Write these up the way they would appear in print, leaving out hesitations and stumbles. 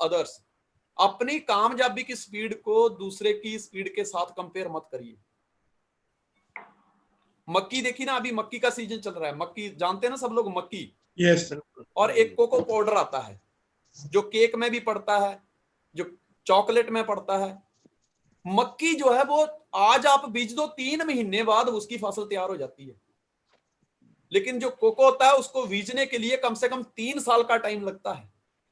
Others. अपनी कामयाबी की स्पीड को दूसरे की स्पीड के साथ कंपेयर मत करिए। मक्की देखी ना, अभी मक्की का सीजन चल रहा है, मक्की जानते हैं ना सब लोग, मक्की। यस। और एक कोको पाउडर आता है जो केक में भी पड़ता है, जो चॉकलेट में पड़ता है। मक्की जो है वो आज आप बीज दो, 3 महीने बाद उसकी फसल तैयार हो जाती है। लेकिन जो कोको होता है उसको बीजने के लिए कम से कम 3 साल का टाइम लगता है।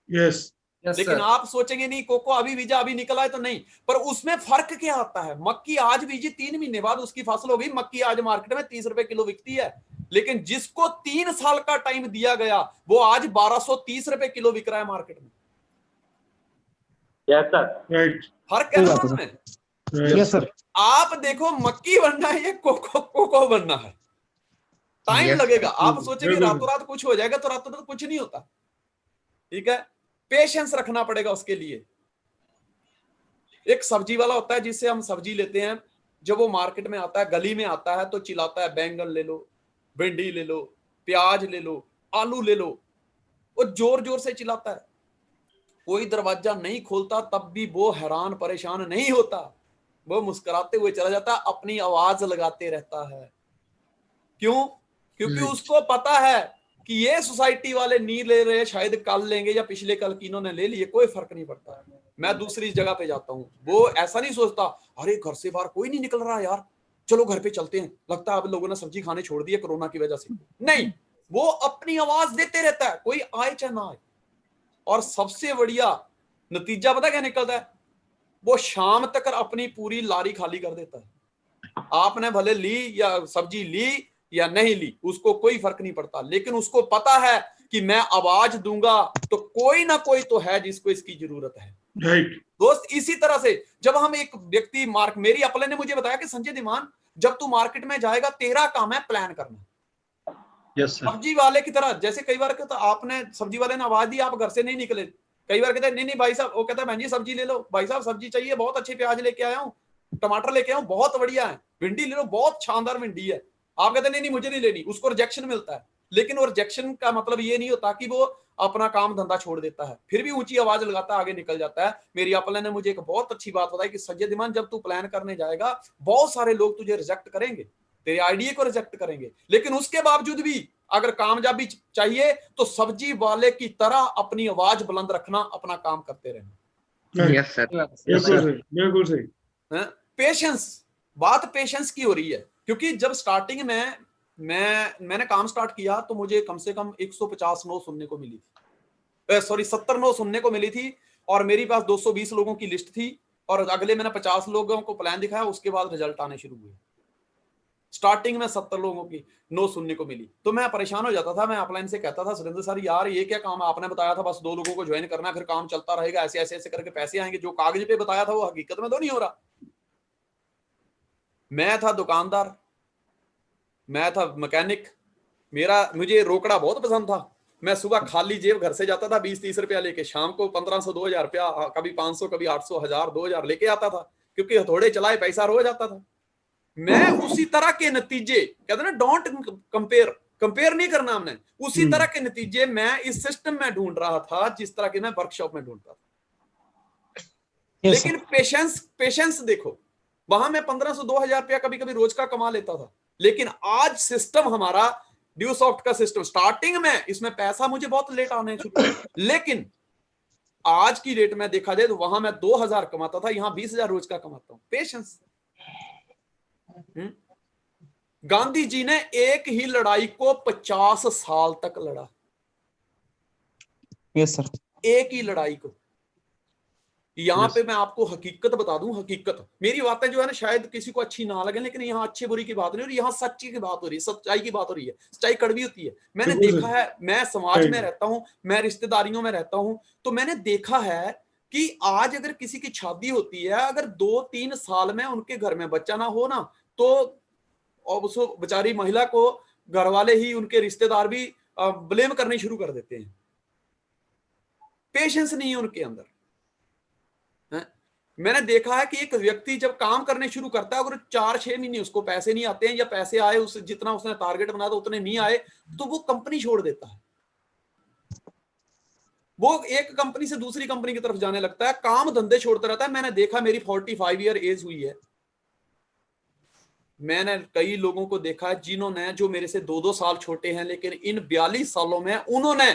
यस। लेकिन आप सोचेंगे नहीं कोको अभी बीजा अभी निकला है तो नहीं, पर उसमें फर्क क्या आता है? मक्की आज बीजी, 3 महीने बाद उसकी फसल हो गई। मक्की आज मार्केट में 30 रुपए किलो बिकती है, लेकिन जिसको 3 साल का टाइम दिया गया वो आज 1230 रुपए किलो बिक रहा है मार्केट में। Yes sir. राइट। फर्क है ना उसमें। Yes sir. आप देखो मक्की बनना है या कोको बनना है, टाइम लगेगा। आप सोचेंगे रातों रात कुछ हो जाएगा, तो रातों रात कुछ नहीं होता। ठीक है, पेशेंस रखना पड़ेगा उसके लिए। एक सब्जी वाला होता है जिससे हम सब्जी लेते हैं, जब वो मार्केट में आता है, गली में आता है तो चिल्लाता है बैंगन ले लो, भिंडी ले लो, प्याज ले लो, आलू ले लो। वो जोर जोर से चिल्लाता है, कोई दरवाजा नहीं खोलता तब भी वो हैरान परेशान नहीं होता। वो मुस्कुराते हुए चला जाता, अपनी आवाज लगाते रहता है। क्यों? क्योंकि उसको पता है कि ये सोसाइटी वाले नहीं ले रहे, शायद कल लेंगे या पिछले कल की इन्होंने ले लिए, कोई फर्क नहीं पड़ता। मैं दूसरी जगह पे जाता हूँ, वो ऐसा नहीं सोचता अरे घर से बाहर कोई नहीं निकल रहा यार, चलो घर पे चलते हैं, लगता है अब लोगों ने सब्जी खाने छोड़ दी है कोरोना की वजह से। नहीं, वो अपनी आवाज देते रहता है, कोई आए चाहे ना आए। और सबसे बढ़िया नतीजा पता क्या निकलता है? वो शाम तक अपनी पूरी लारी खाली कर देता है। आपने भले ली या सब्जी ली या नहीं ली, उसको कोई फर्क नहीं पड़ता, लेकिन उसको पता है कि मैं आवाज दूंगा तो कोई ना कोई तो है जिसको इसकी जरूरत है। राइट। दोस्त, इसी तरह से जब हम एक व्यक्ति मेरी अपने ने मुझे बताया कि संजय धीमान, जब तू मार्केट में जाएगा तेरा काम है प्लान करना। Yes sir. सब्जी वाले की तरह, जैसे कई बार कहता आपने सब्जी वाले ने आवाज दी, आप घर से नहीं निकले, कई बार कहते हैं नहीं नहीं भाई साहब, वो कहता है बहन जी सब्जी ले लो, भाई साहब सब्जी चाहिए, बहुत अच्छे प्याज लेके आया हूँ, टमाटर लेके आया हूँ बहुत बढ़िया है, भिंडी ले लो बहुत शानदार भिंडी है। आप कहते हैं नहीं नहीं मुझे नहीं लेनी, उसको रिजेक्शन मिलता है। लेकिन वो रिजेक्शन का मतलब ये नहीं होता कि वो अपना काम धंधा छोड़ देता है, फिर भी ऊंची आवाज लगाता है, आगे निकल जाता है। मेरी अपने ने मुझे एक बहुत अच्छी बात बताई कि संजय धीमान, जब तू प्लान करने जाएगा बहुत सारे लोग तुझे रिजेक्ट करेंगे, तेरे आइडिया को रिजेक्ट करेंगे, लेकिन उसके बावजूद भी अगर कामयाबी चाहिए तो सब्जी वाले की तरह अपनी आवाज बुलंद रखना, अपना काम करते रहना। Yes sir. बिल्कुल सही। पेशेंस, बात पेशेंस की हो रही है, क्योंकि जब स्टार्टिंग में मैंने काम स्टार्ट किया तो मुझे कम से कम 150 नो सुनने को मिली थी, सॉरी 70 नो सुनने को मिली थी, और मेरी पास 220 लोगों की लिस्ट थी, और अगले मैंने 50 लोगों को प्लान दिखाया, उसके बाद रिजल्ट आने शुरू हुए। स्टार्टिंग में 70 लोगों की नो सुनने को मिली तो मैं परेशान हो जाता था। मैं अपलाइन से कहता था सुरेंद्र सर यार ये क्या काम है, आपने बताया था बस 2 लोगों को ज्वाइन करना है, फिर काम चलता रहेगा, ऐसे ऐसे ऐसे करके पैसे आएंगे, जो कागज पे बताया था वो हकीकत में तो नहीं हो रहा। मैं था दुकानदार, मैं था मैकेनिक, मुझे रोकड़ा बहुत पसंद था। मैं सुबह खाली जेब घर से जाता था 20-30 रुपया लेके, शाम को 1500-2000 रुपया, कभी 500, कभी 800, 1000, 2000 लेके आता था, क्योंकि हथौड़े चलाए पैसा रोज आता था। मैं उसी तरह के नतीजे, कहते ना डोंट कंपेयर नहीं करना हमने, उसी तरह के नतीजे मैं इस सिस्टम में ढूंढ रहा था जिस तरह के मैं वर्कशॉप में ढूंढता था। लेकिन पेशेंस देखो, वहां मैं 1500-2000 रुपया कभी कभी रोज का कमा लेता था, लेकिन आज सिस्टम हमारा ड्यूसॉफ्ट का सिस्टम, स्टार्टिंग में इसमें पैसा मुझे बहुत लेट आने शुरू, लेकिन आज की डेट में देखा जाए तो वहां मैं 2000 कमाता था, यहां 20,000 रोज का कमाता हूं। पेशेंस। गांधी जी ने एक ही लड़ाई को 50 साल तक लड़ा। Yes sir. एक ही लड़ाई को। यहां पे मैं आपको हकीकत बता दूं, हकीकत, मेरी बातें जो है ना शायद किसी को अच्छी ना लगे, लेकिन यहाँ अच्छी बुरी की बात नहीं हो रही, यहाँ सच्ची की बात हो रही है, सच्चाई की बात हो रही है। सच्चाई कड़वी होती है, मैंने देखा है, मैं समाज में रहता हूं, मैं रिश्तेदारियों में रहता हूं, तो मैंने देखा है कि आज अगर किसी की शादी होती है, अगर 2-3 साल में उनके घर में बच्चा ना हो ना, तो उस बेचारी महिला को घर वाले ही, उनके रिश्तेदार भी ब्लेम करने शुरू कर देते हैं। पेशेंस नहीं है उनके अंदर। मैंने देखा है कि एक व्यक्ति जब काम करने शुरू करता है, अगर 4-6 महीने उसको पैसे नहीं आते हैं, या पैसे आए उस जितना उसने टारगेट बनाया था उतने नहीं आए, तो वो कंपनी छोड़ देता है। वो एक कंपनी से दूसरी कंपनी की तरफ जाने लगता है, काम धंधे छोड़ता रहता है। मैंने देखा, मेरी 45 ईयर एज हुई है, मैंने कई लोगों को देखा है जिन्होंने, जो मेरे से 2-2 साल छोटे हैं, लेकिन इन 42 सालों में उन्होंने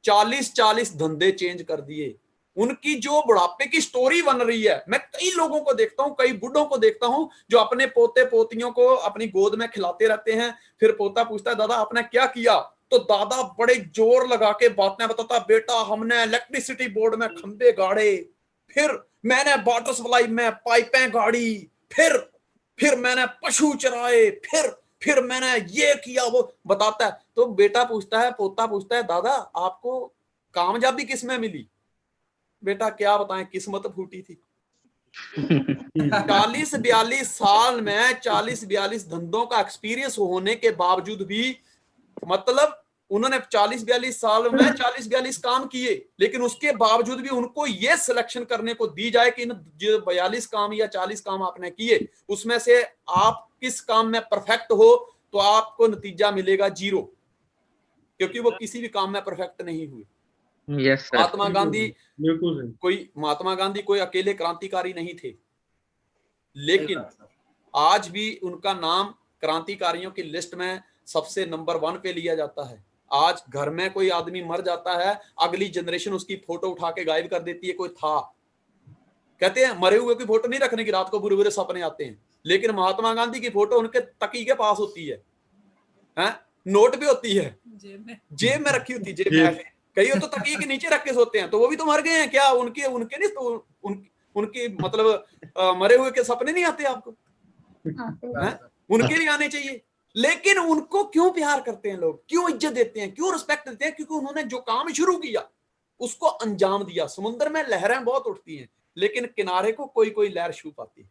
40-40 धंधे चेंज कर दिए। उनकी जो बुढ़ापे की स्टोरी बन रही है, मैं कई लोगों को देखता हूं, कई बुढ़ों को देखता हूं जो अपने पोते पोतियों को अपनी गोद में खिलाते रहते हैं। फिर पोता पूछता है, दादा आपने क्या किया? तो दादा बड़े जोर लगा के बातें बताता, बेटा हमने इलेक्ट्रिसिटी बोर्ड में खंभे गाड़े, फिर मैंने वाटर सप्लाई में पाइपें गाड़ी, फिर मैंने पशु चराए, फिर मैंने ये किया, वो बताता है। तो बेटा पूछता है, पोता पूछता है, दादा आपको कामयाबी किस में मिली? बेटा क्या बताएं, किस्मत फूटी थी। 40-42 साल में 40-42 धंधों का एक्सपीरियंस होने के बावजूद भी, मतलब उन्होंने 40-42 साल में 40-42 काम किए, लेकिन उसके बावजूद भी उनको ये सिलेक्शन करने को दी जाए कि इन जो 42 काम या 40 काम आपने किए, उसमें से आप किस काम में परफेक्ट हो, तो आपको नतीजा मिलेगा 0, क्योंकि वो किसी भी काम में परफेक्ट नहीं हुए। Yes sir. महात्मा गांधी बिल्कुल कोई अकेले क्रांतिकारी नहीं थे, लेकिन आज भी उनका नाम क्रांतिकारियों की लिस्ट में सबसे नंबर 1 पे लिया जाता है। आज घर में कोई आदमी मर जाता है, अगली जनरेशन उसकी फोटो उठा के गायब कर देती है, कोई था। कहते हैं मरे हुए की फोटो नहीं रखने की, रात को बुरे बुरे सपने आते हैं, लेकिन महात्मा गांधी की फोटो उनके तकी के पास होती है, नोट भी होती है, जेब में रखी होती है, जेब में। कई तो तकिए के नीचे रख के सोते हैं, तो वो भी तो मर गए हैं क्या? उनके नहीं तो उनकी मतलब मरे हुए के सपने नहीं आते आपको? उनके लिए आने चाहिए। लेकिन उनको क्यों प्यार करते हैं लोग, क्यों इज्जत देते हैं, क्यों रिस्पेक्ट देते हैं? क्योंकि उन्होंने जो काम शुरू किया उसको अंजाम दिया। समुद्र में लहरें बहुत उठती हैं, लेकिन किनारे को कोई कोई लहर छू पाती है।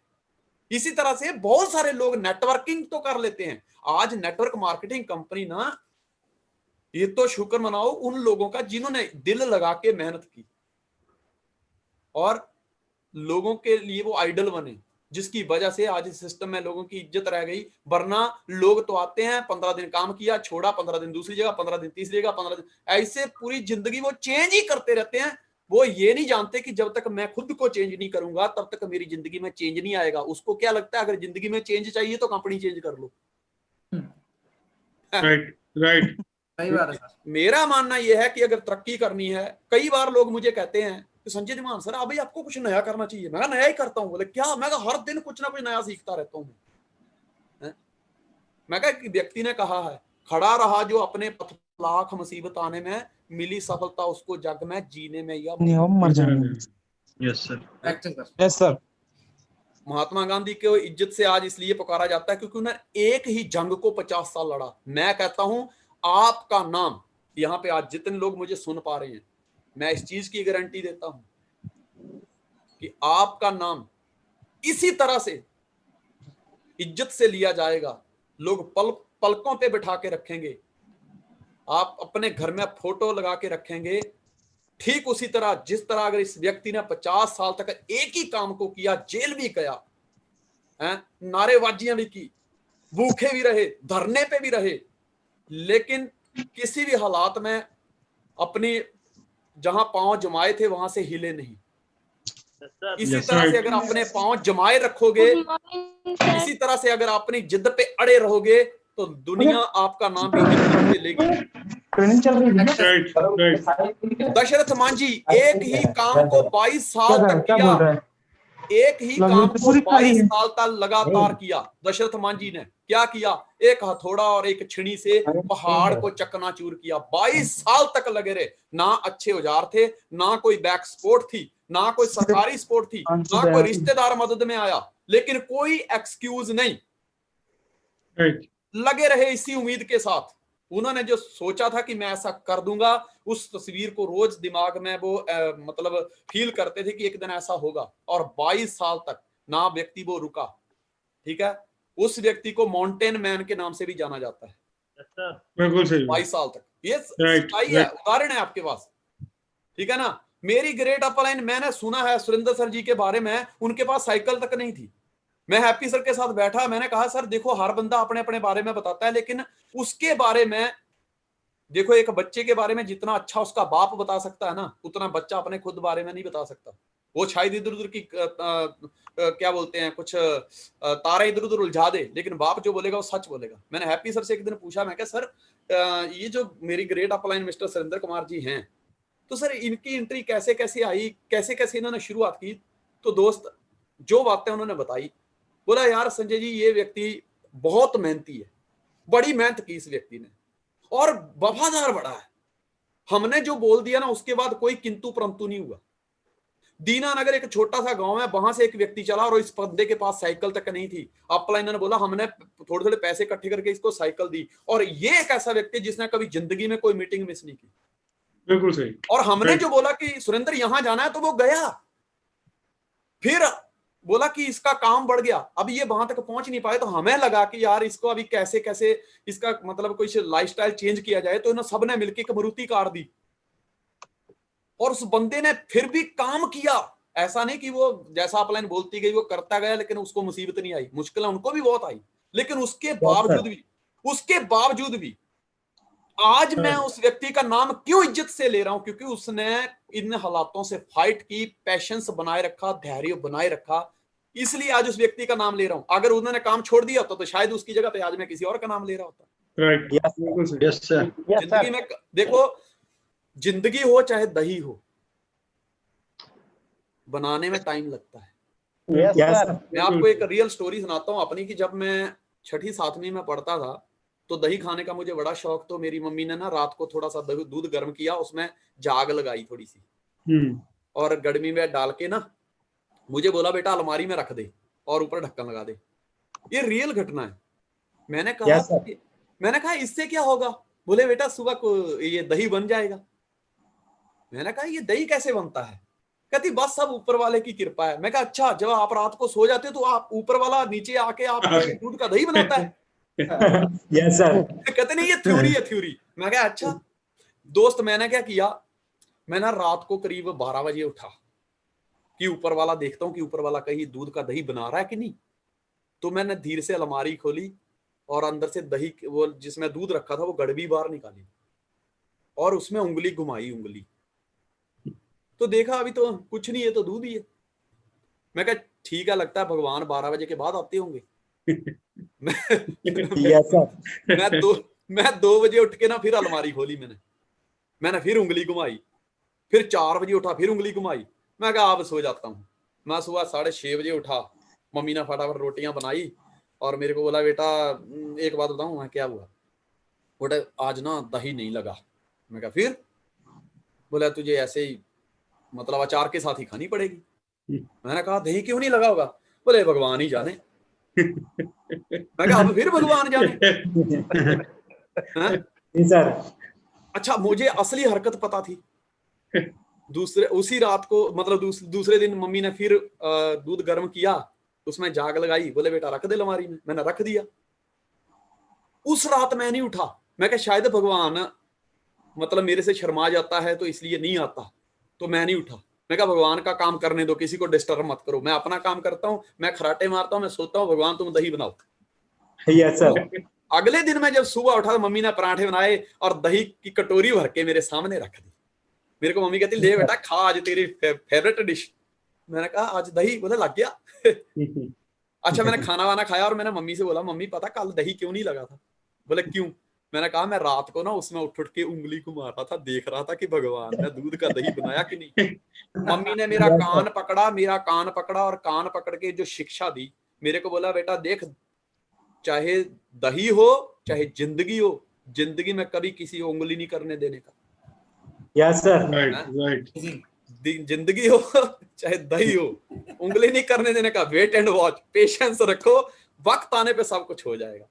इसी तरह से बहुत सारे लोग नेटवर्किंग तो कर लेते हैं। आज नेटवर्क मार्केटिंग कंपनी ना, ये तो शुक्र मनाओ उन लोगों का जिन्होंने दिल लगा के मेहनत की और लोगों के लिए वो आइडल बने, जिसकी वजह से आज इस सिस्टम में लोगों की इज्जत रह गई। वरना लोग तो आते हैं, 15 दिन काम किया, छोड़ा, 15 दिन दूसरी जगह, 15 दिन तीसरी जगह, 15 दिन, ऐसे पूरी जिंदगी वो चेंज ही करते रहते हैं। वो ये नहीं जानते कि जब तक मैं खुद को चेंज नहीं करूंगा तब तक मेरी जिंदगी में चेंज नहीं आएगा। उसको क्या लगता है, अगर जिंदगी में चेंज चाहिए तो कंपनी चेंज कर लो। राइट। सही बात है। मेरा मानना यह है कि अगर तरक्की करनी है, कई बार लोग मुझे कहते हैं कि संजय धीमान सर अभी आपको कुछ नया करना चाहिए। मैं नया ही करता हूं। बोले क्या? मैं हर दिन कुछ ना कुछ नया सीखता रहता हूं। मैं कहा कि व्यक्ति ने कहा है, खड़ा रहा जो अपने पथ लाख मुसीबत आने में, मिली सफलता उसको जग में जीने में या मर जाने। Yes sir. महात्मा गांधी को इज्जत से आज इसलिए पुकारा जाता है क्योंकि उन्होंने एक ही जंग को 50 साल लड़ा। मैं कहता हूं आपका नाम, यहां पे आज जितने लोग मुझे सुन पा रहे हैं, मैं इस चीज की गारंटी देता हूं कि आपका नाम इसी तरह से इज्जत से लिया जाएगा। लोग पलकों पे बिठा के रखेंगे, आप अपने घर में फोटो लगा के रखेंगे। ठीक उसी तरह जिस तरह अगर इस व्यक्ति ने 50 साल तक एक ही काम को किया, जेल भी गया, नारेबाजियां भी की, भूखे भी रहे, धरने पे भी रहे, लेकिन किसी भी हालात में अपनी जहां पांव जमाए थे वहां से हिले नहीं। इसी तरह से अगर अपने पांव जमाए रखोगे, इसी तरह से अगर अपनी जिद पे अड़े रहोगे, तो दुनिया आपका नाम भी इज्जत से लेगी। ट्रेनिंग चल रही है। दशरथ मांझी एक ही काम को 22 साल तक किया, एक ही काम को 22 साल तक लगातार किया। दशरथ मांझी ने क्या किया? एक हथौड़ा और एक छड़ी से पहाड़ को चकनाचूर किया। 22 साल तक लगे रहे। ना अच्छे औजार थे, ना कोई बैक सपोर्ट थी, ना कोई सरकारी सपोर्ट थी, ना कोई रिश्तेदार मदद में आया, लेकिन कोई एक्सक्यूज नहीं, लगे रहे इसी उम्मीद के साथ। उन्होंने जो सोचा था कि मैं ऐसा कर दूंगा, उस तस्वीर को रोज दिमाग में वो मतलब फील करते थे कि एक दिन ऐसा होगा। और 22 साल तक ना व्यक्ति वो रुका। ठीक है, उस व्यक्ति को माउंटेन मैन के नाम से भी जाना जाता है। बिल्कुल सही। 22 साल तक ये सच्चाई है, उदाहरण है आपके पास। ठीक है ना। मेरी ग्रेट अपलाइन, मैंने सुना है सुरेंद्र सर जी के बारे में, उनके पास साइकिल तक नहीं थी। मैं हैप्पी सर के साथ बैठा, मैंने कहा सर देखो हर बंदा अपने अपने बारे में बताता है, लेकिन उसके बारे में देखो एक बच्चे के बारे में जितना अच्छा उसका बाप बता सकता है ना, उतना बच्चा अपने खुद बारे में नहीं बता सकता। वो शायद इधर उधर की क्या बोलते हैं, कुछ तारे इधर उधर उलझा दे, लेकिन बाप जो बोलेगा वो सच बोलेगा। मैंने हैप्पी सर से एक दिन पूछा, मैं क्या सर ये जो मेरी great upline mister Surendra Kumar ji हैं, तो सर इनकी एंट्री कैसे कैसे आई, कैसे कैसे इन्होंने शुरुआत की? तो दोस्त जो बातें उन्होंने बताई, बोला यार संजय जी ये व्यक्ति बहुत मेहनती है, बड़ी मेहनत की इस व्यक्ति ने, और वफादार बड़ा है। हमने जो बोल दिया ना उसके बाद कोई किंतु परंतु नहीं हुआ। दीनानगर एक छोटा सा गांव है, वहां से एक व्यक्ति चला और इस बंदे के पास साइकिल तक नहीं थी। अपलाइन ने बोला हमने थोड़े थोड़े पैसे इकट्ठे करके इसको साइकिल दी, और ये एक ऐसा व्यक्ति जिसने कभी जिंदगी में कोई मीटिंग मिस नहीं की। बिल्कुल सही। और हमने जो बोला कि सुरेंद्र यहां जाना है तो वो गया, फिर बोला कि इसका काम बढ़ गया, अब ये वहां तक पहुंच नहीं पाए, तो हमें लगा कि यार इसको अभी कैसे कैसे इसका मतलब कोई लाइफस्टाइल चेंज किया जाए। तो इन्होंने सबने मिलकर एक मारुति कार दी, और उस बंदे ने फिर भी काम किया। ऐसा नहीं कि वो जैसा अपलाइन बोलती गई वो करता गया, लेकिन उसको मुसीबत नहीं आई, मुश्किलें उनको भी बहुत आई, लेकिन उसके बावजूद भी आज मैं उस व्यक्ति का नाम क्यों इज्जत से ले रहा हूं, क्योंकि उसने इन हालातों से फाइट की, पैशंस बनाए रखा, धैर्य बनाए रखा, इसलिए आज उस व्यक्ति का नाम ले रहा हूं। अगर उन्होंने काम छोड़ दिया होता तो शायद उसकी जगह पे आज मैं किसी और का नाम ले रहा होता। राइट, बिल्कुल सही। Yes sir. जिंदगी में देखो, जिंदगी हो चाहे दही हो, बनाने में टाइम लगता है। मैं आपको एक रियल स्टोरी सुनाता हूँ अपनी, कि जब मैं 6ठी 7वीं में पढ़ता था तो दही खाने का मुझे बड़ा शौक। तो मेरी मम्मी ने ना रात को थोड़ा सा दूध गर्म किया, उसमें जाग लगाई थोड़ी सी, और गर्मी में डाल के ना मुझे बोला बेटा अलमारी में रख दे और ऊपर ढक्कन लगा दे। ये रियल घटना है। मैंने कहा इससे क्या होगा? बोले बेटा सुबह को ये दही बन जाएगा। मैंने कहा ये दही कैसे बनता है? कहती बस सब ऊपर वाले की कृपा है। मैं कहा अच्छा, जब आप रात को सो जाते हो तो आप ऊपर वाला नीचे आके आपके लिए दूध का दही बनाता है? Yes sir. कहते नहीं ये थ्योरी है, थ्योरी। मैं कहा अच्छा। दोस्त मैंने क्या किया, मैं ना रात को करीब 12 बजे उठा कि ऊपर वाला देखता हूँ कि ऊपर वाला कहीं दूध का दही बना रहा है कि नहीं। तो मैंने धीरे से अलमारी खोली और अंदर से दही, वो जिसमें दूध रखा था, वो गड़बी बाहर निकाली और उसमें उंगली घुमाई, उंगली तो देखा अभी तो कुछ नहीं है, तो दूध ही है। मैं कहा ठीक है, लगता है भगवान 12 बजे के बाद आते होंगे। मैं 2 बजे उठ के ना फिर अलमारी खोली, मैंने फिर उंगली घुमाई, फिर 4 बजे उठा, फिर उंगली घुमाई। मैं कहा अब सो जाता हूँ। मैं सुबह 6:30 बजे उठा, मम्मी ने फटाफट रोटियां बनाई और मेरे को बोला बेटा एक बात बताऊं। मैं क्या हुआ? बोले आज ना दही नहीं लगा। मैं कहा फिर? बोला तुझे ऐसे ही मतलब अचार के साथ ही खानी पड़ेगी। मैंने कहा दही क्यों नहीं लगा होगा? बोले भगवान ही जाने। मैं कहा अब फिर भगवान जाने। सर अच्छा, मुझे असली हरकत पता थी। उसी रात को मतलब दूसरे दिन मम्मी ने फिर दूध गर्म किया, उसमें जाग लगाई, बोले बेटा रख दे अलमारी में। मैंने रख दिया। उस रात मैं नहीं उठा। मैं कहा शायद भगवान मतलब मेरे से शर्मा जाता है तो इसलिए नहीं आता, तो मैं नहीं उठा। मैं कहा भगवान का काम करने दो, किसी को डिस्टर्ब मत करो, मैं अपना काम करता हूँ, मैं खराटे मारता हूँ, मैं सोता हूँ, भगवान तुम दही बनाओ। Yes sir. अगले दिन मैं जब सुबह उठा तो मम्मी ने पराठे बनाए और दही की कटोरी भर के मेरे सामने रख दी। मेरे को मम्मी कहती ले बेटा खा, आज तेरी फेवरेट डिश। मैंने कहा आज दही? बोले लग गया। अच्छा, मैंने खाना वाना खाया और मैंने मम्मी से बोला मम्मी पता कल दही क्यों नहीं लगा था? बोले क्यों? मैंने कहा मैं रात को ना उसमें उठ के उंगली घुमा रहा था, देख रहा था कि भगवान ने दूध का दही बनाया कि नहीं। मम्मी ने मेरा कान पकड़ा और कान पकड़ के जो शिक्षा दी, मेरे को बोला बेटा देख, चाहे दही हो चाहे जिंदगी हो, जिंदगी में कभी किसी को उंगली नहीं करने देने का। Yes sir. राइट। जिंदगी हो चाहे दही हो, उंगली नहीं करने देने का। वेट एंड वॉच, पेशेंस रखो, वक्त आने पे सब कुछ हो जाएगा।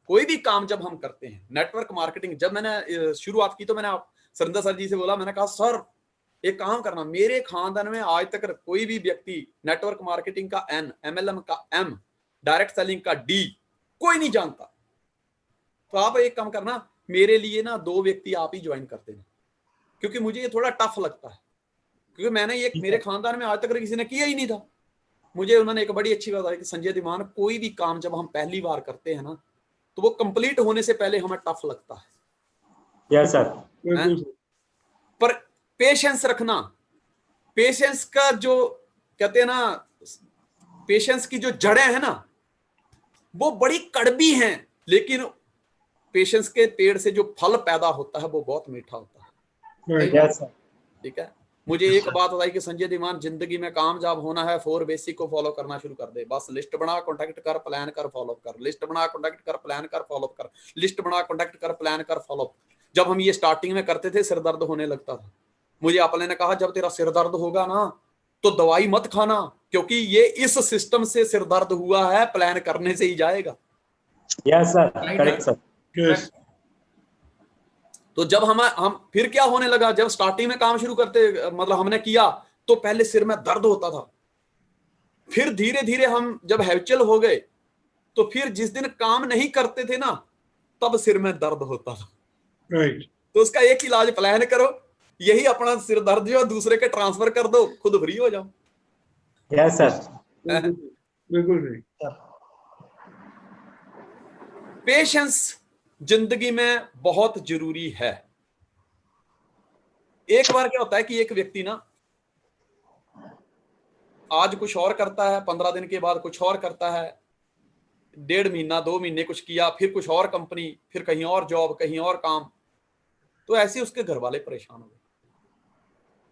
कोई भी काम जब हम करते हैं, नेटवर्क मार्केटिंग जब मैंने शुरुआत की तो मैंने सुरेंद्र सर जी से बोला, मैंने कहा सर एक काम करना, मेरे खानदान में आज तक कोई भी व्यक्ति नेटवर्क मार्केटिंग का N, MLM का M, डायरेक्ट सेलिंग का D कोई नहीं जानता। तो आप एक काम करना, मेरे लिए ना 2 व्यक्ति आप ही ज्वाइन करते हैं, क्योंकि मुझे ये थोड़ा टफ लगता है, क्योंकि मैंने ये मेरे खानदान में आज तक किसी ने किया ही नहीं था। मुझे उन्होंने एक बड़ी अच्छी बात आई कि संजय धीमान, कोई भी काम जब हम पहली बार करते हैं ना, तो वो कंप्लीट होने से पहले हमें टफ लगता है, यस सर, बिल्कुल सही। पर पेशेंस रखना, पेशेंस का जो कहते हैं ना, पेशेंस की जो जड़ें हैं ना वो बड़ी कड़वी हैं, लेकिन पेशेंस के पेड़ से जो फल पैदा होता है वो बहुत मीठा होता है। राइट। यस सर, ठीक है, मुझे एक बात बताई कि संजय धीमान, जिंदगी में कामयाब होना है 4 बेसिक को फॉलो करना शुरू कर दे। बस लिस्ट बना, कॉन्टेक्ट कर, प्लान कर, फॉलो कर, लिस्ट बना, कॉन्टेक्ट कर, प्लान कर, फॉलो कर, लिस्ट बना, कॉन्टेक्ट कर, प्लान कर, फॉलो। जब हम ये स्टार्टिंग में करते थे सिर दर्द होने लगता था। मुझे अपने ने कहा जब तेरा सिर दर्द होगा ना तो दवाई मत खाना, क्योंकि ये इस सिस्टम से सिर दर्द हुआ है, प्लान करने से ही जाएगा। Yes sir, correct sir, yes. तो जब हम फिर क्या होने लगा, जब स्टार्टिंग में काम शुरू करते मतलब हमने किया तो पहले सिर में दर्द होता था, फिर धीरे धीरे हम जब हैबिचुअल हो गए तो फिर जिस दिन काम नहीं करते थे ना तब सिर में दर्द होता था। राइट। तो उसका एक इलाज प्लान करो, यही अपना सिर दर्द जो दूसरे के ट्रांसफर कर दो, खुद फ्री हो जाओ। यस सर, बिल्कुल सही। पेशेंस जिंदगी में बहुत जरूरी है। एक बार क्या होता है कि एक व्यक्ति ना आज कुछ और करता है, 15 दिन के बाद कुछ और करता है, 1.5 महीना 2 महीने कुछ किया, फिर कुछ और कंपनी, फिर कहीं और जॉब, कहीं और काम। तो ऐसे उसके घर वाले परेशान हो गए।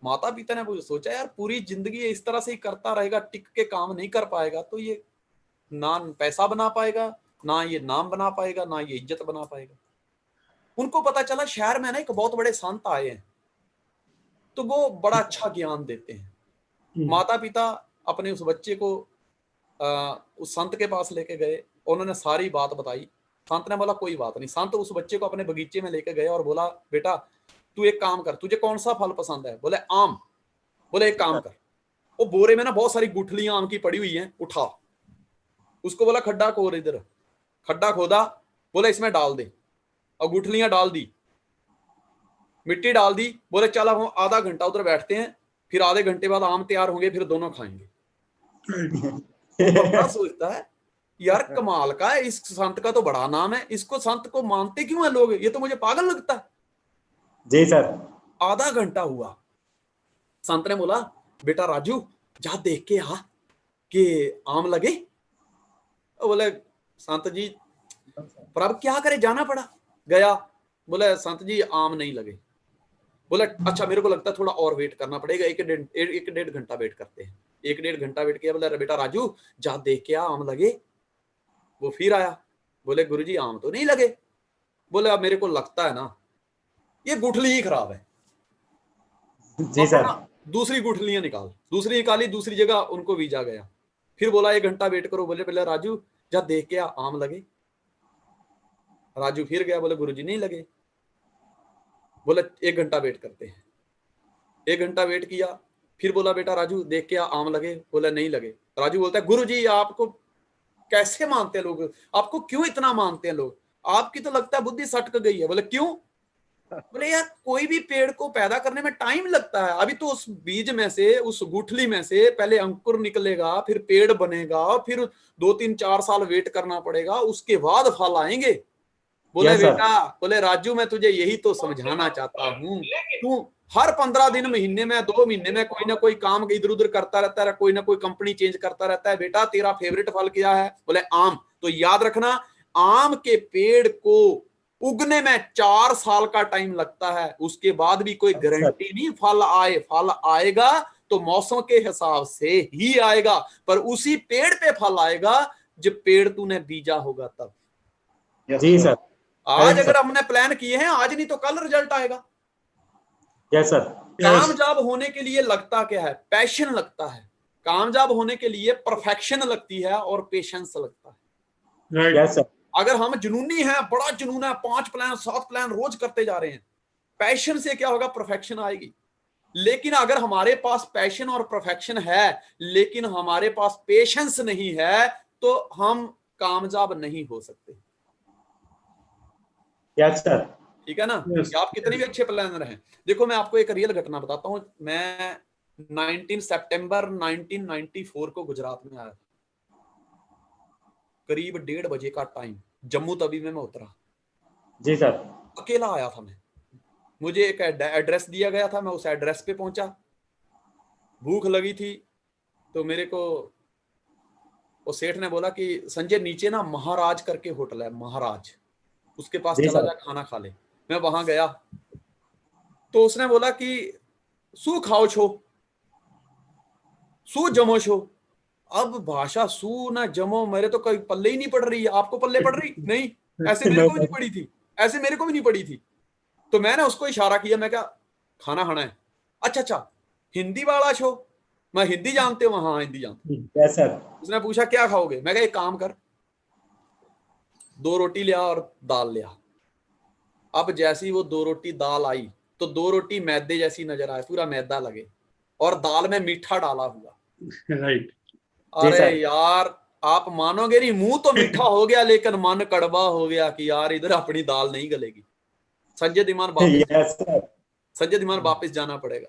माता पिता ने मुझे सोचा यार पूरी जिंदगी इस तरह से ही करता रहेगा, टिक के काम नहीं कर पाएगा तो ये ना पैसा बना पाएगा, ना ये नाम बना पाएगा, ना ये इज्जत बना पाएगा। उनको पता चला शहर में ना एक बहुत बड़े संत आए हैं, तो वो बड़ा अच्छा ज्ञान देते हैं। माता पिता अपने उस बच्चे को उस संत के पास लेके गए, उन्होंने सारी बात बताई। संत ने बोला कोई बात नहीं। संत उस बच्चे को अपने बगीचे में लेके गए और बोला बेटा तू एक काम कर, तुझे कौन सा फल पसंद है? बोले आम। बोले एक काम कर, वो बोरे में ना बहुत सारी गुठलियां आम की पड़ी हुई हैं, उठा। उसको बोला खड्डा खोद, इधर खड्डा खोदा, बोले इसमें डाल दे, और गुठलियां डाल दी, मिट्टी डाल दी। बोले चल हम आधा घंटा उधर बैठते हैं, फिर आधे घंटे बाद आम तैयार होंगे, फिर दोनों खाएंगे। वो बंदा सोचता है यार कमाल का है, इस संत का तो बड़ा नाम है, इसको संत को मानते क्यों है लोग, ये तो मुझे पागल लगता है। जी सर, आधा घंटा हुआ, संत ने बोला बेटा राजू जा देख के आ कि आम लगे। बोले संत जी पर अब क्या करे, जाना पड़ा। गया, बोले संत जी आम नहीं लगे। बोले अच्छा मेरे को लगता है थोड़ा और वेट करना पड़ेगा, 1-1.5 घंटा वेट करते हैं। 1-1.5 घंटा वेट किया। बोले बेटा राजू जा देख के आ आम लगे। वो फिर आया, बोले गुरुजी आम तो नहीं लगे। बोले अब मेरे को लगता है ना ये गुठली ही खराब है। जी सर, दूसरी गुठलियां निकाल, दूसरी निकाली, दूसरी जगह उनको वीजा गया। फिर बोला 1 घंटा वेट करो। बोले पहले राजू जा देख के आ आम लगे। राजू फिर गया, बोले गुरुजी नहीं लगे। बोले 1 घंटा वेट करते हैं। 1 घंटा वेट किया, फिर बोला बेटा राजू देख के आ आम लगे। बोले नहीं लगे। राजू बोलता है गुरुजी आपको कैसे मानते हैं लोग, आपको क्यों इतना मानते हैं लोग, आपकी तो लगता है बुद्धि सटक गई है। बोले क्यों? बोले यार कोई भी पेड़ को पैदा करने में टाइम लगता है, अभी तो उस बीज में से, उस गुठली में से पहले अंकुर निकलेगा, फिर पेड़ बनेगा, फिर 2-3-4 साल वेट करना पड़ेगा, उसके बाद फल आएंगे। बोले यस सर, बेटा, बोले राजू मैं तुझे यही तो समझाना चाहता हूँ, तू हर 15 दिन, महीने में, 2 महीने में कोई ना कोई काम इधर उधर करता रहता है, कोई ना कोई कंपनी चेंज करता रहता है। बेटा तेरा फेवरेट फल क्या है? बोले आम। तो याद रखना आम के पेड़ को उगने में 4 साल का टाइम लगता है, उसके बाद भी कोई गारंटी नहीं फल आए। फल आएगा तो मौसम के हिसाब से ही आएगा, पर उसी पेड़ पे फल आएगा जब पेड़ तूने बीजा होगा तब। जी सर, आज अगर हमने प्लान किए हैं, आज नहीं तो कल रिजल्ट आएगा। यस सर, कामयाब होने के लिए लगता क्या है? पैशन लगता है। कामयाब होने के लिए परफेक्शन लगती है और पेशेंस लगता है। राइट। यस सर, अगर हम जुनूनी हैं, बड़ा जुनून है, 5 प्लान 7 प्लान रोज करते जा रहे हैं, पैशन से क्या होगा? परफेक्शन आएगी। लेकिन अगर हमारे पास पैशन और परफेक्शन है लेकिन हमारे पास पेशेंस नहीं है तो हम कामयाब नहीं हो सकते। यस सर, ठीक है ना? Yes. कि आप कितने भी अच्छे प्लानर हैं। देखो मैं आपको एक रियल घटना बताता हूँ। मैं 19 सितंबर 1994 को गुजरात में आया था, करीब 1:30 बजे का टाइम। जम्मू तवी में मैं उतरा, जी सर। अकेला आया था मैं, मुझे एक एड्रेस दिया गया था, मैं उस एड्रेस पे पहुंचा, भूख लगी थी तो मेरे को वो सेठ ने बोला कि संजय नीचे ना महाराज करके होटल है, महाराज, उसके पास जी चला सर। जा, खाना खा ले। मैं वहां गया तो उसने बोला कि सू खाओ छो, सू जमो छो। अब भाषा सू ना जमो मेरे तो कहीं पल्ले ही नहीं पड़ रही है। आपको पल्ले पड़ रही? नहीं, ऐसे मेरे नो को भी नहीं सर। पड़ी थी, ऐसे मेरे को भी नहीं पड़ी थी। तो मैंने उसको इशारा किया, मैं क्या खाना खाना है? अच्छा अच्छा, हिंदी वाला छो, मैं हिंदी जानते हो? हाँ हिंदी जानते। Yes sir. उसने पूछा क्या खाओगे? मैं कहा एक काम कर, 2 रोटी लिया और दाल लिया। अब जैसी वो 2 रोटी दाल आई तो 2 रोटी मैदे जैसी नजर आए, पूरा मैदा लगे, और दाल में मीठा डाला हुआ। Right. जी अरे सर। यार आप मानोगे नहीं, मुंह तो मीठा हो गया लेकिन मन कड़वा हो गया कि यार इधर अपनी दाल नहीं गलेगी। संजय धीमान वापस जाना, यस सर। संजय धीमान वापस जाना पड़ेगा।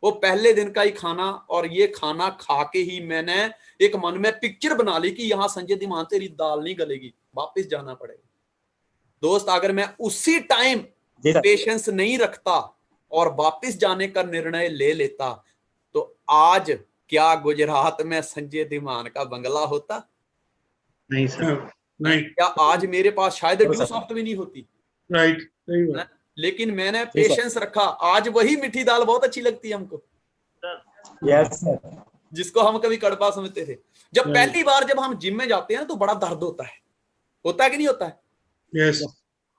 वो पहले दिन का ही खाना, और ये खाना खा के ही मैंने एक मन में पिक्चर बना ली कि यहाँ संजय धीमान तेरी दाल नहीं गलेगी, वापस जाना पड़ेगा। दोस्त अगर मैं उसी टाइम जी सर। पेशेंस नहीं रखता और वापस जाने का निर्णय ले लेता तो आज क्या गुजरात में संजय धीमान का बंगला होता? नहीं सर, नहीं। क्या आज मेरे पास शायद नो ड्यू सर। सॉफ्ट भी नहीं होती? राइट, सही बात। लेकिन मैंने जी सर। पेशेंस रखा, आज वही मीठी दाल बहुत अच्छी लगती है हमको, यस सर। जिसको हम कभी कड़वा समझते थे। जब Right. पहली बार जब हम जिम में जाते हैं तो बड़ा दर्द होता है कि नहीं होता है? Yes.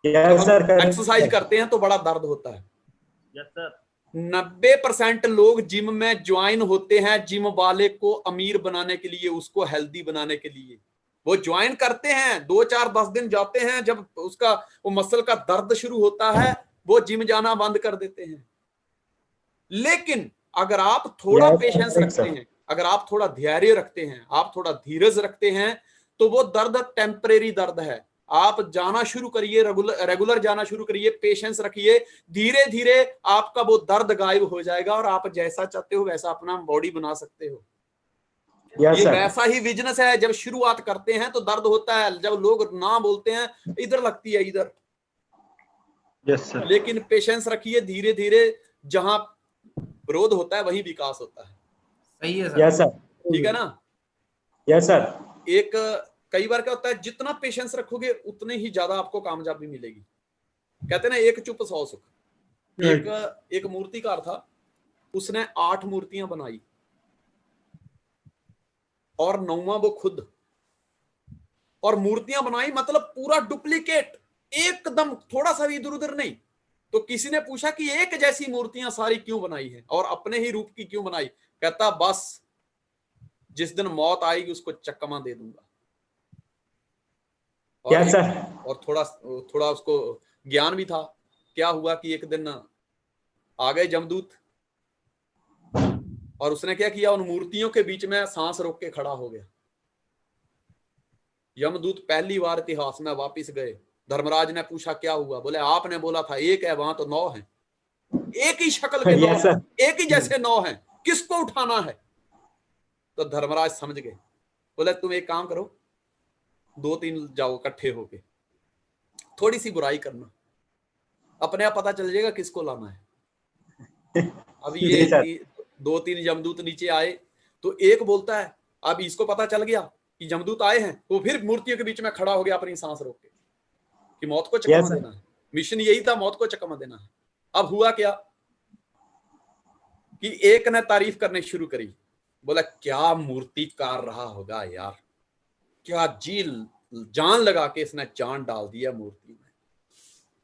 जब यस हम सर। एक्सरसाइज करते हैं तो बड़ा दर्द होता है। Yes sir. 90% लोग जिम में ज्वाइन होते हैं जिम वाले को अमीर बनाने के लिए, उसको हेल्दी बनाने के लिए। वो ज्वाइन करते हैं, 2-4-10 दिन जाते हैं, जब उसका वो मसल का दर्द शुरू होता है वो जिम जाना बंद कर देते हैं। लेकिन अगर आप थोड़ा पेशेंस रखते हैं, अगर आप थोड़ा धैर्य रखते हैं, आप थोड़ा धीरज रखते हैं, तो वो दर्द टेम्परेरी दर्द है। आप जाना शुरू करिए, रेगुलर जाना शुरू करिए, पेशेंस रखिए, धीरे धीरे आपका वो दर्द गायब हो जाएगा और आप जैसा चाहते हो वैसा अपना बॉडी बना सकते हो। यस ये सर। वैसा ही बिजनेस है, जब शुरुआत करते हैं तो दर्द होता है, जब लोग ना बोलते हैं इधर लगती है इधर। Yes sir. लेकिन पेशेंस रखिए, धीरे धीरे जहां विरोध होता है वही विकास होता है। सही है सर। Yes sir. ठीक है ना? Yes sir. एक कई बार क्या होता है, जितना पेशेंस रखोगे उतने ही ज्यादा आपको कामयाबी मिलेगी। कहते हैं ना एक चुप 100 सुख। एक मूर्तिकार था, उसने 8 मूर्तियां बनाई और 9वां वो खुद, और मूर्तियां बनाई मतलब पूरा डुप्लीकेट, एकदम थोड़ा सा भी इधर उधर नहीं। तो किसी ने पूछा कि एक जैसी मूर्तियां सारी क्यों बनाई है और अपने ही रूप की क्यों बनाई? कहता बस जिस दिन मौत आएगी उसको चकमा दे दूंगा। Yes sir. और थोड़ा उसको ज्ञान भी था। क्या हुआ कि एक दिन आ गए जमदूत और उसने क्या किया, उन मूर्तियों के बीच में सांस रोक के खड़ा हो गया। यमदूत पहली बार इतिहास में वापिस गए। धर्मराज ने पूछा क्या हुआ? बोले आपने बोला था एक है, वहां तो 9 है, एक ही शक्ल के 9 यस हैं, सर। एक ही जैसे 9 हैं, किसको उठाना है? तो धर्मराज समझ गए। बोले तुम एक काम करो, 2-3 जाओ इकट्ठे होके, थोड़ी सी बुराई करना, अपने आप पता चल जाएगा किसको लाना है। अब जी ये सर। 2-3 यमदूत नीचे आए तो एक बोलता है, अब इसको पता चल गया कि यमदूत आए हैं, वो फिर मूर्तियों के बीच में खड़ा हो गया अपनी सांस रोक के कि मौत को चकमा यस सर। देना है। मिशन यही था, मौत को चकमा देना है। अब हुआ क्या कि एक ने तारीफ करने शुरू करी, बोला क्या मूर्तिकार रहा होगा यार, क्या जी जान लगा के इसने जान डाल दिया मूर्ति में।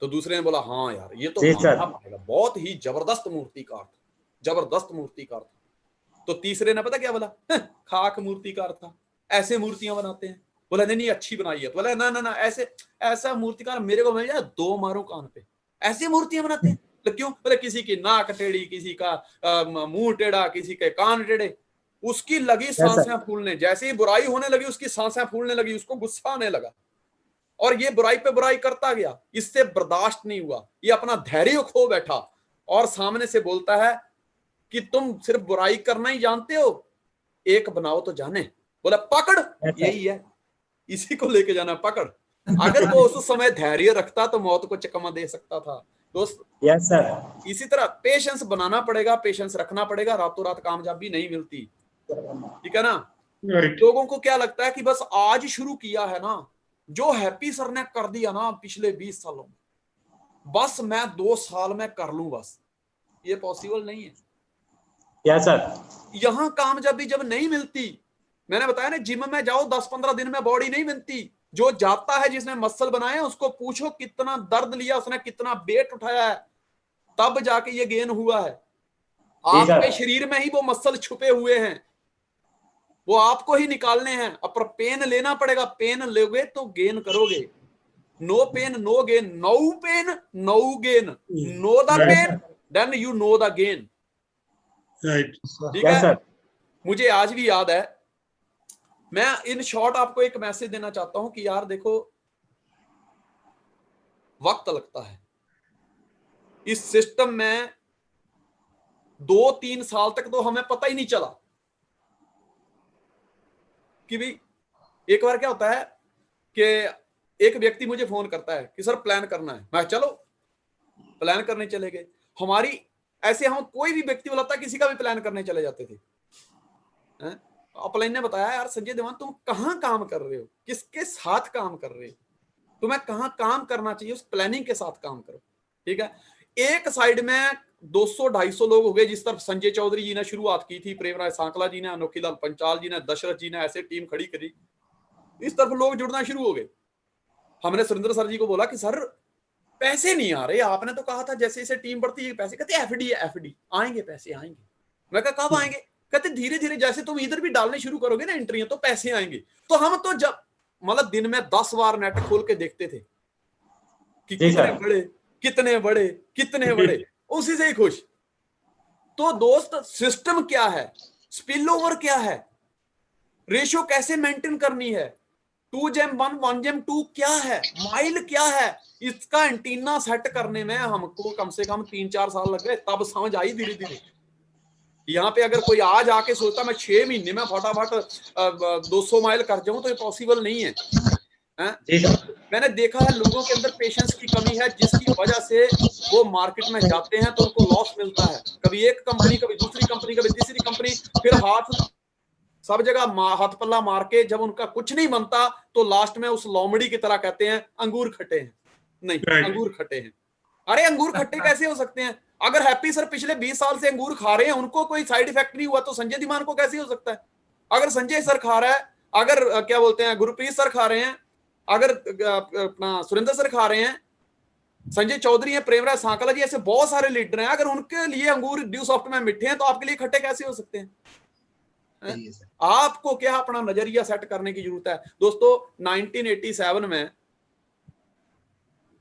तो दूसरे ने बोला हाँ यार ये तो जी मानना सर। पड़ेगा, बहुत ही जबरदस्त मूर्तिकार था, जबरदस्त मूर्तिकार था। तो तीसरे ने पता क्या बोला, खाक मूर्तिकार था, ऐसे मूर्तियां बनाते हैं। बोला नहीं नहीं अच्छी बनाई है। बोला ना ना ना, ऐसे ऐसा मूर्तिकार मेरे को मिल जाए 2 मारो कान पे, ऐसी मूर्तियां बनाते हैं। तो क्यों? बोले किसी की नाक टेढ़ी, किसी का मुंह टेढ़ा, किसी के कान टेढ़े। उसकी लगी यस सांसें सर। फूलने, जैसे ही बुराई होने लगी उसकी सांसें फूलने लगी, उसको गुस्सा आने लगा और ये बुराई पे बुराई करता गया। इससे बर्दाश्त नहीं हुआ, ये अपना धैर्य खो बैठा और सामने से बोलता है कि तुम सिर्फ बुराई करना ही जानते हो, एक बनाओ तो जाने। बोला पकड़, यस सर। यही है, इसी को लेके जाना, पकड़। अगर वो उस समय धैर्य रखता तो मौत को चकमा दे सकता था दोस्त। Yes sir. इसी तरह पेशेंस बनाना पड़ेगा, पेशेंस रखना पड़ेगा, रातों रात कामयाबी नहीं मिलती, ठीक है ना। राइट। लोगों को क्या लगता है कि बस आज शुरू किया है ना, जो हैप्पी सर ने कर दिया ना पिछले 20 सालों में, बस मैं 2 साल में कर लूं बस, ये पॉसिबल नहीं है। Yes sir. यहां कामयाबी जब नहीं मिलती, मैंने बताया ना, जिम में जाओ 10-15 दिन में बॉडी नहीं बनती। जो जाता है, जिसने मसल बनाए, उसको पूछो कितना दर्द लिया उसने, कितना वेट उठाया है, तब जाके ये गेन हुआ है। आपके शरीर में ही वो मसल छुपे हुए हैं, वो आपको ही निकालने हैं। अब पेन लेना पड़ेगा, पेन लोगे तो गेन करोगे। No pain no gain, no pain no gain, know the pain then you know the gain, right. ठीक है। मुझे आज भी याद है, मैं इन शॉर्ट आपको एक मैसेज देना चाहता हूं कि यार देखो, वक्त लगता है इस सिस्टम में। 2-3 साल तक तो हमें पता ही नहीं चला कि भाई, एक बार क्या होता है कि एक व्यक्ति मुझे फोन करता है कि सर प्लान करना है। मैं चलो प्लान करने चले गए। हमारी ऐसे हम कोई भी व्यक्ति बोला था, किसी का भी प्लान करने चले जाते थे। अपलाइन ने बताया, यार संजय देवान तुम कहाँ काम कर रहे हो, किसके साथ काम कर रहे हो, तुम्हें कहाँ काम करना चाहिए, उस प्लानिंग के साथ काम करो, ठीक है। एक साइड में 200-250 लोग हो गए, जिस तरफ संजय चौधरी जी ने शुरुआत की थी, प्रेमराज सांकला जी ने, अनोखीलाल पंचाल जी ने, दशरथ जी ने, ऐसे टीम खड़ी करी। इस तरफ लोग जुड़ना शुरू हो गए। हमने सुरेंद्र सर जी को बोला कि सर पैसे नहीं आ रहे, आपने तो कहा था जैसे जैसे टीम बढ़ती है पैसे। कहते एफडी है, एफडी आएंगे, पैसे आएंगे। मैं कहा कब आएंगे? कहते धीरे धीरे जैसे तुम इधर भी डालने शुरू करोगे ना एंट्रियां, तो पैसे आएंगे। तो हम तो जब मतलब दिन में 10 बार नेट खोल के देखते थे कि कितने बड़े कितने बड़े कितने बड़े, उसी से ही खुश। तो दोस्त सिस्टम क्या है, स्पिल ओवर क्या है, रेशियो कैसे मेंटेन करनी है, 2:1 1:2 क्या है, माइल क्या है, इसका एंटीना सेट करने में हमको कम से कम 3-4 साल लग गए। तब समझ आई धीरे धीरे। यहाँ पे अगर कोई आज आके सोचता मैं 6 महीने में फटाफट 200 माइल कर जाऊं, तो ये पॉसिबल नहीं है। मैंने देखा है लोगों के अंदर पेशेंस की कमी है, जिसकी वजह से वो मार्केट में जाते हैं तो उनको लॉस मिलता है। कभी एक कंपनी, कभी दूसरी कंपनी, कभी तीसरी कंपनी, फिर सब जगह हाथ पल्ला मार के जब उनका कुछ नहीं बनता, तो लास्ट में उस लोमड़ी की तरह कहते हैं अंगूर खट्टे हैं। नहीं, अंगूर खट्टे हैं। अरे अंगूर खट्टे कैसे हो सकते हैं? अगर हैप्पी सर पिछले 20 साल से अंगूर खा रहे हैं, उनको कोई साइड इफेक्ट नहीं हुआ, तो संजय धीमान को कैसे हो सकता है? अगर संजय सर खा रहा है, अगर क्या बोलते हैं गुरप्रीत सर खा रहे हैं, अगर अपना सुरेंद्र सर खा रहे हैं, संजय चौधरी है, प्रेमराज सांकला जी, ऐसे बहुत सारे लीडर हैं, अगर उनके लिए अंगूर ड्यू सॉफ्ट में मीठे हैं, तो आपके लिए खट्टे कैसे हो सकते हैं? आपको क्या अपना नजरिया सेट करने की जरूरत है दोस्तों। 1987 में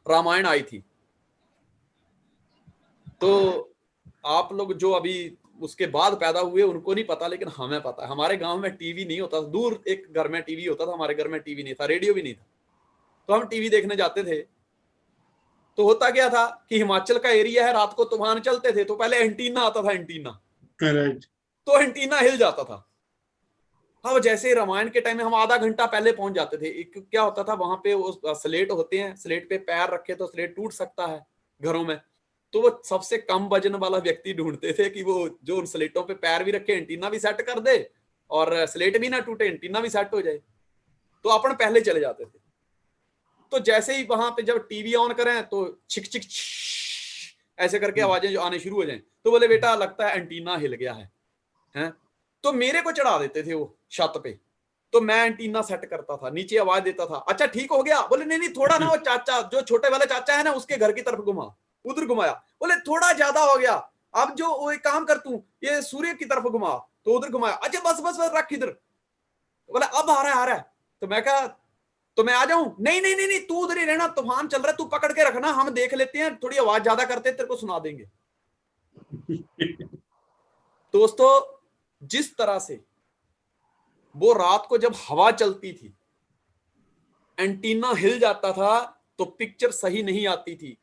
रामायण आई थी, तो आप लोग जो अभी उसके बाद पैदा हुए उनको नहीं पता, लेकिन हमें पता है। हमारे गांव में टीवी नहीं होता, दूर एक घर में टीवी होता था, हमारे घर में टीवी नहीं था, रेडियो भी नहीं था। तो हम टीवी देखने जाते थे, तो होता क्या था कि हिमाचल का एरिया है, रात को तूफान चलते थे, तो पहले एंटीना आता था, एंटीना, तो एंटीना हिल जाता था। अब जैसे रामायण के टाइम में हम आधा घंटा पहले पहुंच जाते थे। एक क्या होता था, वहां पे वो स्लेट होते हैं, स्लेट पे पैर रखे तो स्लेट टूट सकता है घरों में, तो वो सबसे कम वजन वाला व्यक्ति ढूंढते थे कि वो जो उन स्लेटों पे पैर भी रखे, एंटीना भी सेट कर दे, और स्लेट भी ना टूटे, एंटीना भी सेट हो जाए। तो अपन पहले चले जाते थे। तो जैसे ही वहां पे जब टीवी ऑन करें, तो छिक छिक ऐसे करके आवाजें जो आने शुरू हो जाएं, तो बोले बेटा लगता है एंटीना हिल गया है? तो मेरे को चढ़ा देते थे वो छत पे, तो मैं एंटीना सेट करता था, नीचे आवाज देता था, अच्छा ठीक हो गया? बोले नहीं नहीं, थोड़ा ना, वो चाचा जो छोटे वाले चाचा है ना, उसके घर की तरफ घुमा, उधर घुमाया। बोले थोड़ा ज्यादा हो गया, अब जो वो एक काम कर तू, ये सूर्य की तरफ घुमा, तो उधर घुमाया। अच्छा बस बस बस रख इधर। बोला अब आ रहा है, आ रहा है। तो मैं कहा तो मैं आ जाऊं? नहीं नहीं नहीं नहीं, तू उधर ही रहना, तूफान चल रहा है, तू पकड़ के रखना, हम देख लेते हैं, थोड़ी आवाज ज्यादा करते हैं, तेरे को सुना देंगे। दोस्तों जिस तरह से वो रात को जब हवा चलती थी, एंटीना हिल जाता था, तो पिक्चर सही नहीं आती थी,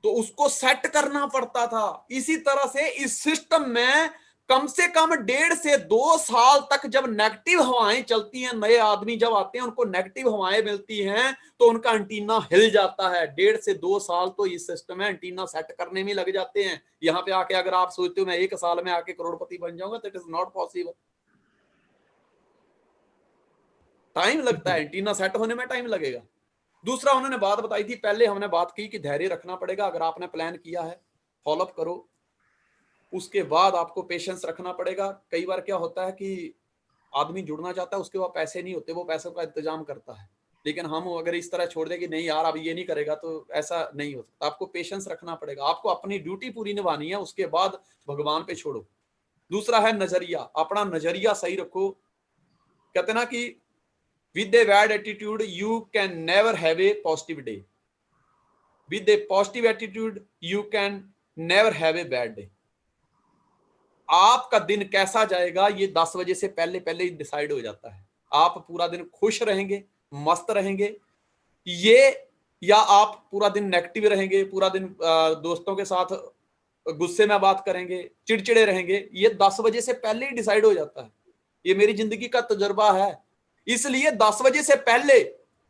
तो उसको सेट करना पड़ता था। इसी तरह से इस सिस्टम में कम से कम 1.5 से 2 साल तक जब नेगेटिव हवाएं चलती हैं, नए आदमी जब आते हैं उनको नेगेटिव हवाएं मिलती हैं तो उनका एंटीना हिल जाता है। 1.5 से 2 साल तो इस सिस्टम में एंटीना सेट करने में लग जाते हैं। यहां पे आके अगर आप सोचते हो मैं 1 साल में आके करोड़पति बन जाऊंगा, तो it is not possible. Time लगता है, एंटीना सेट होने में टाइम लगेगा। दूसरा उन्होंने बात बताई थी, पहले हमने बात की कि धैर्य रखना पड़ेगा। अगर आपने प्लान किया है, फॉलोअप करो, उसके बाद आपको पेशेंस रखना पड़ेगा। कई बार क्या होता है कि आदमी जुड़ना चाहता है, उसके बाद पैसे नहीं होते, वो पैसों का इंतजाम करता है, लेकिन हम अगर इस तरह छोड़ दें कि नहीं यार अब ये नहीं करेगा, तो ऐसा नहीं हो सकता। आपको पेशेंस रखना पड़ेगा, आपको अपनी ड्यूटी पूरी निभानी है, उसके बाद भगवान पे छोड़ो। दूसरा है नजरिया, अपना नजरिया सही रखो। कहते ना कि with a bad attitude you can never have a positive day, with a positive attitude you can never have a bad day। आपका दिन कैसा जाएगा ये 10 बजे से पहले पहले ही डिसाइड हो जाता है। आप पूरा दिन खुश रहेंगे, मस्त रहेंगे ये, या आप पूरा दिन नेगेटिव रहेंगे, पूरा दिन दोस्तों के साथ गुस्से में बात करेंगे, चिड़चिड़े रहेंगे, ये 10 बजे से पहले ही डिसाइड हो जाता है। ये मेरी जिंदगी का तजुर्बा है। इसलिए 10 बजे से पहले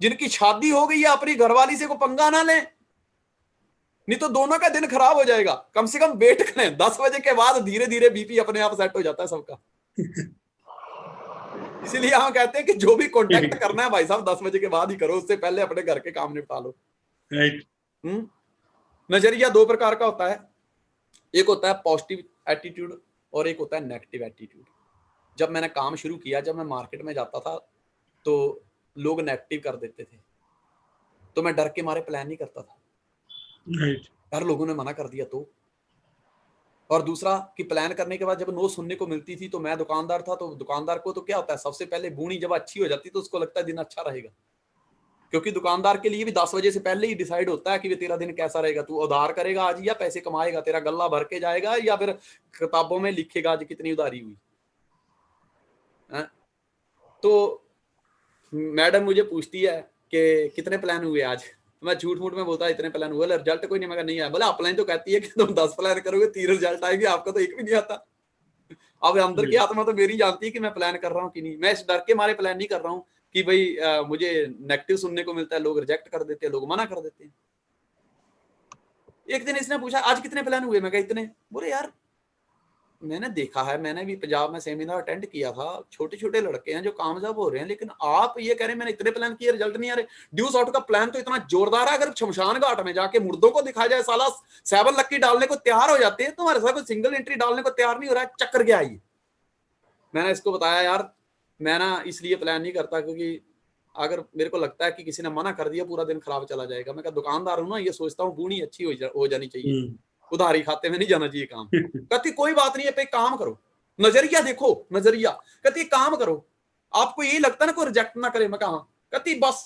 जिनकी शादी हो गई है अपनी घरवाली से को पंगा ना लें, नहीं तो दोनों का दिन खराब हो जाएगा। कम से कम वेट करें, 10 बजे के बाद धीरे धीरे बीपी अपने आप सेट हो जाता है सबका। इसीलिए हम कहते हैं कि जो भी कॉन्टेक्ट करना है भाई साहब 10 बजे के बाद ही करो, उससे पहले अपने घर के काम निपटा लो। राइट। नजरिया 2 प्रकार का होता है, एक होता है पॉजिटिव एटीट्यूड और एक होता है नेगेटिव एटीट्यूड। जब मैंने काम शुरू किया, जब मैं मार्केट में जाता था तो लोग नेगेटिव कर देते थे, तो मैं डर के मारे प्लान नहीं करता था। राइट। यार लोगों ने मना कर दिया तो। और दूसरा कि प्लान करने के बाद जब नो सुनने को मिलती थी, तो मैं दुकानदार था, तो दुकानदार को तो क्या होता है, सबसे पहले बूनी जब अच्छी हो जाती तो उसको लगता है दिन अच्छा रहेगा, क्योंकि दुकानदार के लिए भी 10 बजे से पहले ही डिसाइड होता है कि तेरा दिन कैसा रहेगा। तू उधार करेगा आज या पैसे कमाएगा, तेरा गल्ला भर के जाएगा या फिर किताबों में लिखेगा आज कितनी उधारी हुई है। तो मैडम मुझे पूछती है कि कितने प्लान हुए आज, मैं झूठ मूठ में बोलता इतने प्लान हुए, रिजल्ट कोई नहीं, मैं नहीं आया। बोला अपलाइन तो कहती है कि तुम 10 प्लान करोगे 3 रिजल्ट आएंगे, आपका तो एक भी नहीं आता। अब अंदर की आत्मा तो मेरी जानती है कि मैं प्लान कर रहा हूँ कि नहीं। मैं इस डर के मारे प्लान नहीं कर रहा हूँ कि भाई मुझे नेगेटिव सुनने को मिलता है, लोग रिजेक्ट कर देते हैं, लोग मना कर देते हैं। एक दिन इसने पूछा आज कितने प्लान हुए, मैं कहा इतने। बोले यार मैंने देखा है, मैंने भी पंजाब में सेमिनार अटेंड किया था, छोटे छोटे लड़के हैं जो कामयाब हो रहे हैं, लेकिन आप ये कह रहे हैं मैंने इतने प्लान किए रिजल्ट नहीं आ रहे। ड्यूस आउट का प्लान तो इतना जोरदार है, अगर शमशान घाट में जाके मुर्दों को दिखाया जाए साला 7 लक्की डालने को तैयार हो जाते हैं, तुम्हारे साथ कोई सिंगल एंट्री डालने को तैयार नहीं हो रहा है, चक्कर क्या है ये। मैंने इसको बताया यार मैं ना इसलिए प्लान नहीं करता क्योंकि अगर मेरे को लगता है कि किसी ने मना कर दिया पूरा दिन खराब चला जाएगा। मैं कहा दुकानदार हूं ना, ये सोचता हूँ बूढ़ी अच्छी हो जानी चाहिए, उधारी खाते में नहीं जाना चाहिए काम। कहती कोई बात नहीं है, पे काम करो, नजरिया देखो, नजरिया। कहती काम करो, आपको यही लगता है ना कोई रिजेक्ट ना करे। मैं कहा कहती बस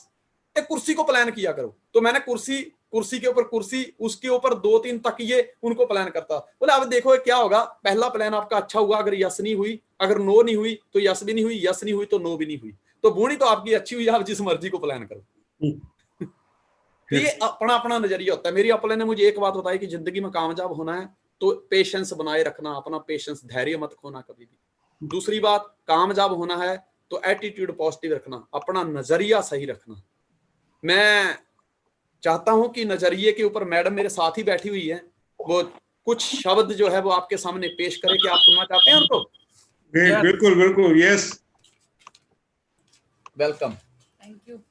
एक कुर्सी को प्लान किया करो। तो मैंने कुर्सी के ऊपर कुर्सी, उसके ऊपर 2-3 तकिए, उनको प्लान करता। बोले अब देखो क्या होगा, पहला प्लान आपका अच्छा हुआ, अगर यस नहीं हुई, अगर नो नहीं हुई तो यस भी नहीं हुई, यस नहीं हुई तो नो भी नहीं हुई, तो बूढ़ी तो आपकी अच्छी हुई, आप जिस मर्जी को प्लान करो। ये अपना अपना नजरिया होता है। मेरी अपने ने मुझे एक बात बताई कि जिंदगी में कामयाब होना है तो पेशेंस बनाए रखना, अपना पेशेंस, धैर्य मत खोना कभी भी। दूसरी बात, कामयाब होना है तो एटीट्यूड पॉजिटिव रखना, अपना नजरिया सही रखना। मैं चाहता हूं कि नजरिए के ऊपर मैडम मेरे साथ ही बैठी हुई है, वो कुछ शब्द जो है वो आपके सामने पेश करे। कि आप सुनना चाहते हैं उनको? बिल्कुल बिल्कुल, यस। वेलकम। Thank you.